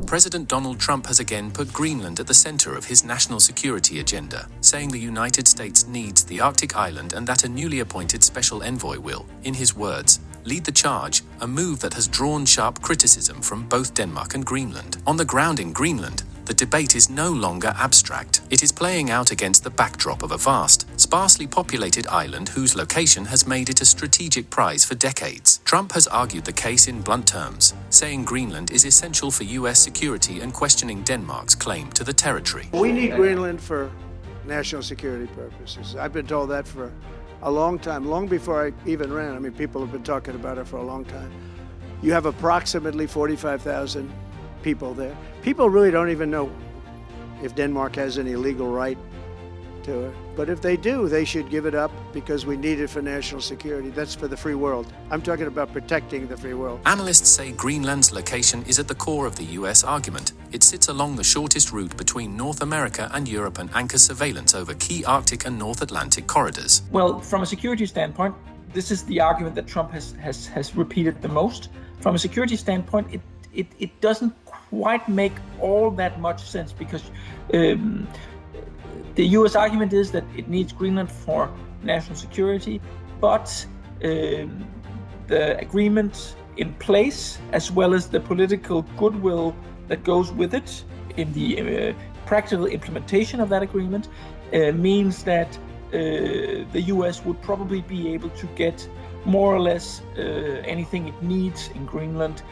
President Donald Trump has again put Greenland at the center of his national security agenda, saying the United States needs the Arctic island and that a newly appointed special envoy will, in his words, lead the charge, a move that has drawn sharp criticism from both Denmark and Greenland. On the ground in Greenland, the debate is no longer abstract. It is playing out against the backdrop of a vast, sparsely populated island whose location has made it a strategic prize for decades. Trump has argued the case in blunt terms, saying Greenland is essential for US security and questioning Denmark's claim to the territory. We need Greenland for national security purposes. I've been told that for a long time, long before I even ran. I mean, people have been talking about it for a long time. You have approximately 45,000 people there. People really don't even know if Denmark has any legal right to it. But if they do, they should give it up because we need it for national security. That's for the free world. I'm talking about protecting the free world. Analysts say Greenland's location is at the core of the US argument. It sits along the shortest route between North America and Europe and anchors surveillance over key Arctic and North Atlantic corridors. Well, from a security standpoint, this is the argument that Trump has repeated the most. From a security standpoint, it doesn't quite make all that much sense because the US argument is that it needs Greenland for national security, but the agreement in place, as well as the political goodwill that goes with it in the practical implementation of that agreement, means that the US would probably be able to get more or less anything it needs in Greenland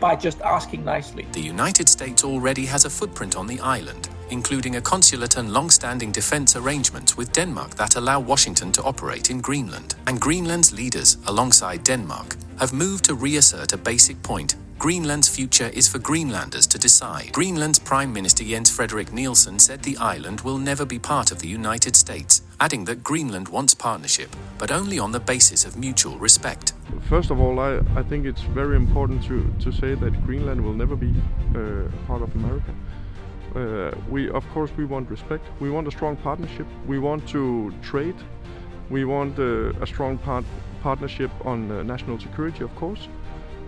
by just asking nicely. The United States already has a footprint on the island, including a consulate and long-standing defense arrangements with Denmark that allow Washington to operate in Greenland. And Greenland's leaders, alongside Denmark, have moved to reassert a basic point. Greenland's future is for Greenlanders to decide. Greenland's Prime Minister Jens-Frederik said the island will never be part of the United States, adding that Greenland wants partnership, but only on the basis of mutual respect. First of all, I think it's very important to say that Greenland will never be part of America. We want respect. We want a strong partnership. We want to trade. We want a strong partnership on national security, of course.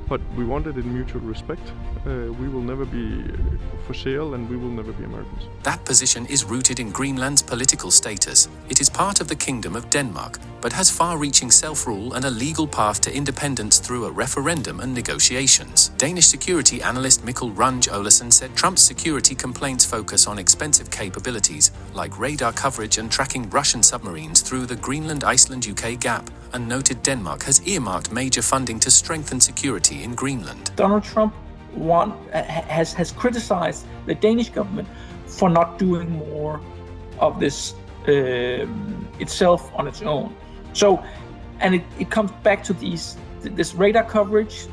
But we want it in mutual respect. We will never be for sale and we will never be Americans. That position is rooted in Greenland's political status. It is part of the Kingdom of Denmark, but has far-reaching self-rule and a legal path to independence through a referendum and negotiations. Danish security analyst Mikkel Runge-Olesen said Trump's security complaints focus on expensive capabilities, like radar coverage and tracking Russian submarines through the Greenland-Iceland-UK gap, and noted Denmark has earmarked major funding to strengthen security in Greenland. Donald Trump has criticized the Danish government for not doing more of this itself on its own. So, and it comes back to this radar coverage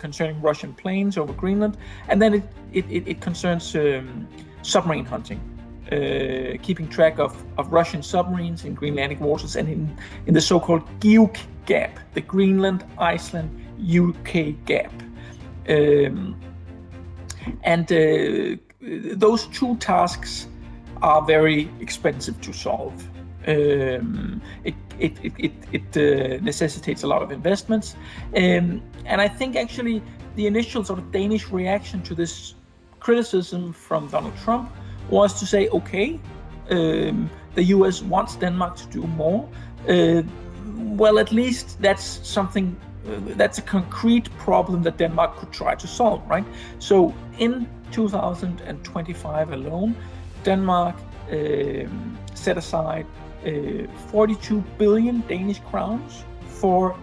concerning Russian planes over Greenland, and then it concerns submarine hunting. Keeping track of Russian submarines in Greenlandic waters and in the so-called GIUK gap, the Greenland, Iceland, UK gap. Those two tasks are very expensive to solve. It necessitates a lot of investments. And I think actually the initial sort of Danish reaction to this criticism from Donald Trump was to say, okay, the US wants Denmark to do more. Well, at least that's something, that's a concrete problem that Denmark could try to solve, right? So in 2025 alone, Denmark set aside 42 billion Danish crowns for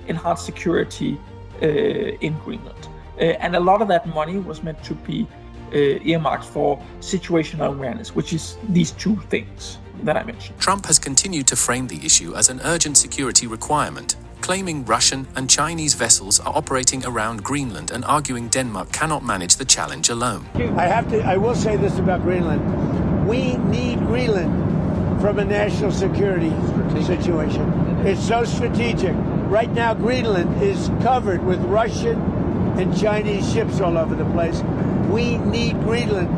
enhanced security in Greenland. And a lot of that money was meant to be earmarked for situational awareness, which is these two things that I mentioned. Trump has continued to frame the issue as an urgent security requirement, claiming Russian and Chinese vessels are operating around Greenland and arguing Denmark cannot manage the challenge alone. I will say this about Greenland. We need Greenland from a national security situation. It's so strategic. Right now, Greenland is covered with Russian and Chinese ships all over the place. We need Greenland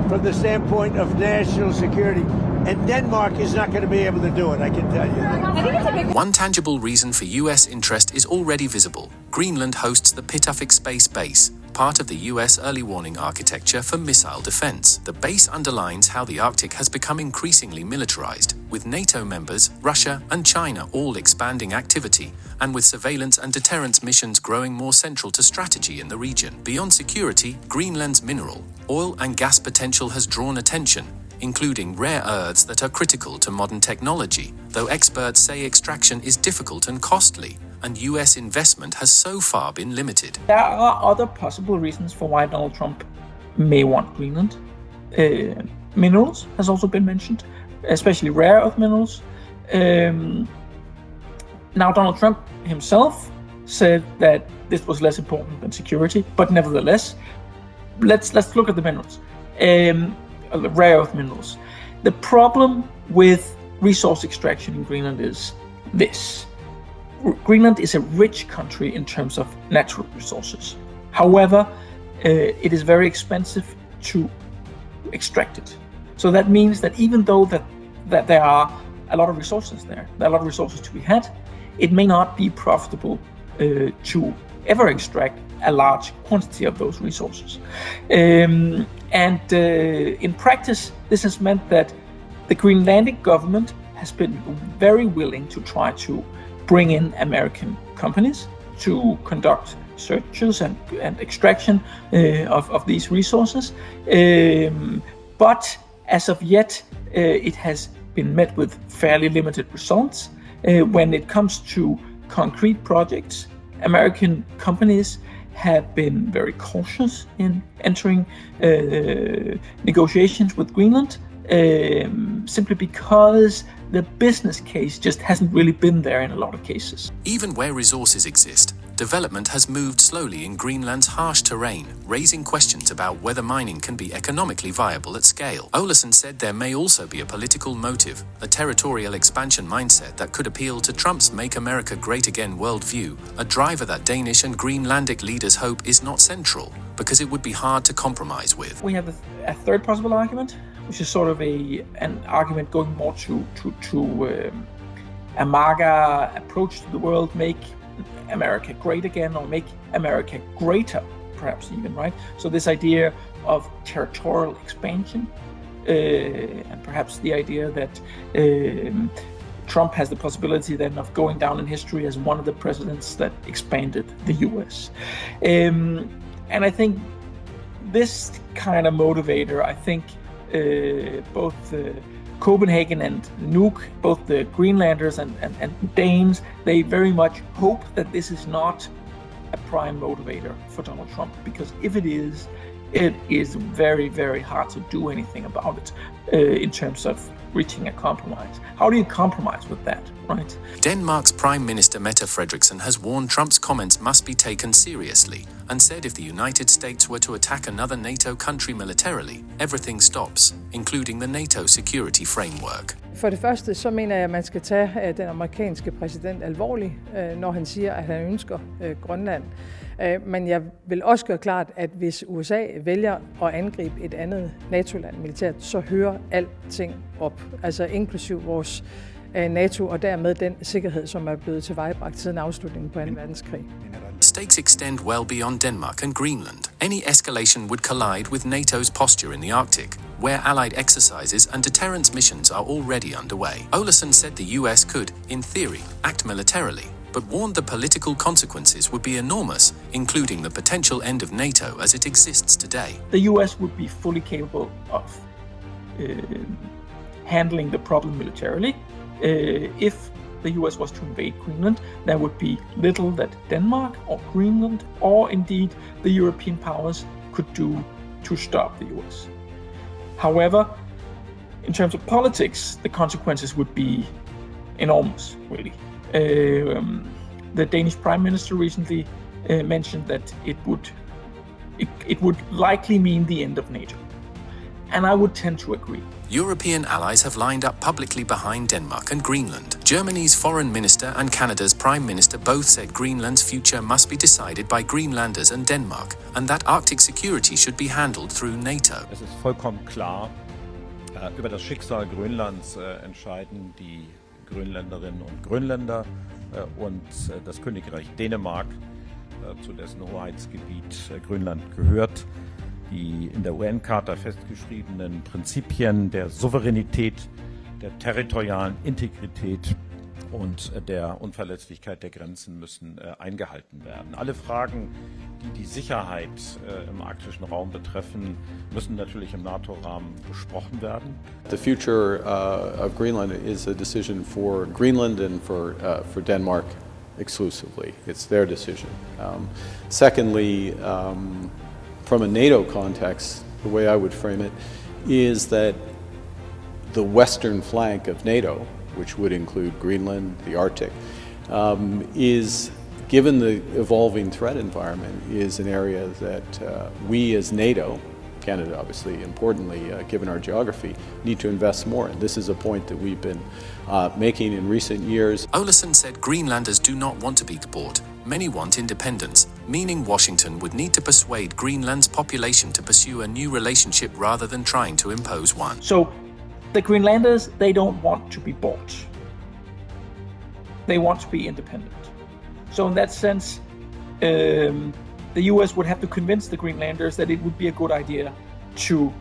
from the standpoint of national security. And Denmark is not going to be able to do it, I can tell you. One tangible reason for US interest is already visible. Greenland hosts the Pitufik Space Base, part of the US early warning architecture for missile defense. The base underlines how the Arctic has become increasingly militarized, with NATO members, Russia and China all expanding activity, and with surveillance and deterrence missions growing more central to strategy in the region. Beyond security, Greenland's mineral, oil and gas potential has drawn attention, including rare earths that are critical to modern technology, though experts say extraction is difficult and costly, and US investment has so far been limited. There are other possible reasons for why Donald Trump may want Greenland. Minerals has also been mentioned, especially rare earth minerals. Now, Donald Trump himself said that this was less important than security, but nevertheless, let's look at the minerals. Rare earth minerals. The problem with resource extraction in Greenland is this. Greenland is a rich country in terms of natural resources. However, it is very expensive to extract it. So that means that even though that there are a lot of resources there are a lot of resources to be had, it may not be profitable to ever extract a large quantity of those resources. In practice, this has meant that the Greenlandic government has been very willing to try to bring in American companies to conduct searches and extraction of these resources. But as of yet, it has been met with fairly limited results. When it comes to concrete projects, American companies have been very cautious in entering negotiations with Greenland, simply because the business case just hasn't really been there in a lot of cases. Even where resources exist, development has moved slowly in Greenland's harsh terrain, raising questions about whether mining can be economically viable at scale. Olesen said there may also be a political motive, a territorial expansion mindset that could appeal to Trump's Make America Great Again worldview, a driver that Danish and Greenlandic leaders hope is not central, because it would be hard to compromise with. We have a third possible argument, which is sort of an argument going more to a MAGA approach to the world, make America great again, or make America greater, perhaps even, right? So this idea of territorial expansion, and perhaps the idea that Trump has the possibility then of going down in history as one of the presidents that expanded the US. And I think this kind of motivator, I think both Copenhagen and Nuuk, both the Greenlanders and Danes, they very much hope that this is not a prime motivator for Donald Trump, because if it is very, very hard to do anything about it in terms of reaching a compromise. How do you compromise with that, right? Denmark's Prime Minister Mette Frederiksen has warned Trump's comments must be taken seriously, and said if the United States were to attack another NATO country militarily, everything stops, including the NATO security framework. For det første, så mener jeg, at man skal tage den amerikanske præsident alvorligt, når han siger, at han ønsker Grønland. Men jeg vil også gøre klart, at hvis USA vælger at angribe et andet NATO-land militært, så hører alting op. Altså inklusiv vores NATO og dermed den sikkerhed, som er blevet tilvejebragt siden afslutningen på 2. verdenskrig. Stakes extend well beyond Denmark and Greenland. Any escalation would collide with NATO's posture in the Arctic, where allied exercises and deterrence missions are already underway. Olesen said the US could, in theory, act militarily, but warned the political consequences would be enormous, including the potential end of NATO as it exists today. The US would be fully capable of handling the problem militarily. If the US was to invade Greenland, there would be little that Denmark or Greenland or indeed the European powers could do to stop the US. However, in terms of politics, the consequences would be enormous, really. The Danish Prime Minister recently mentioned that it would likely mean the end of NATO. And I would tend to agree. European allies have lined up publicly behind Denmark and Greenland. Germany's foreign minister and Canada's prime minister both said Greenland's future must be decided by Greenlanders and Denmark, and that Arctic security should be handled through NATO. Altså fuldkommen klare Über das Schicksal Grönlands entscheiden die Grönländerinnen und Grönländer und das Königreich Dänemark, zu dessen Hoheitsgebiet Grönland gehört. Die in der UN-Charta festgeschriebenen Prinzipien der Souveränität, der territorialen Integrität und der Unverletzlichkeit der Grenzen müssen eingehalten werden. Alle Fragen, die die Sicherheit im arktischen Raum betreffen, müssen natürlich im NATO-Rahmen besprochen werden. The future of Greenland is a decision for Greenland and for Denmark exclusively. It's their decision. Secondly, from a NATO context, the way I would frame it is that the western flank of NATO, which would include Greenland, the Arctic, is, given the evolving threat environment, is an area that we as NATO, Canada obviously importantly, given our geography, need to invest more in. This is a point that we've been making in recent years. Olason said Greenlanders do not want to be bought. Many want independence, meaning Washington would need to persuade Greenland's population to pursue a new relationship rather than trying to impose one. So the Greenlanders, they don't want to be bought. They want to be independent. So in that sense, the US would have to convince the Greenlanders that it would be a good idea to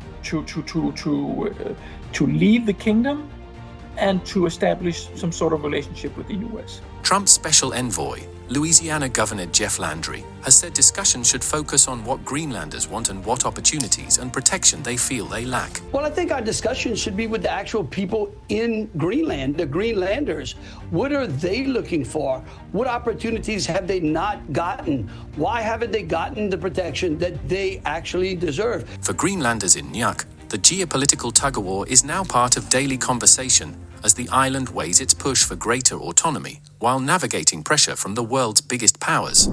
leave the kingdom and to establish some sort of relationship with the US. Trump's special envoy, Louisiana Governor Jeff Landry, has said discussions should focus on what Greenlanders want and what opportunities and protection they feel they lack. Well, I think our discussion should be with the actual people in Greenland, the Greenlanders. What are they looking for? What opportunities have they not gotten? Why haven't they gotten the protection that they actually deserve? For Greenlanders in Nuuk, the geopolitical tug-of-war is now part of daily conversation as the island weighs its push for greater autonomy while navigating pressure from the world's biggest powers.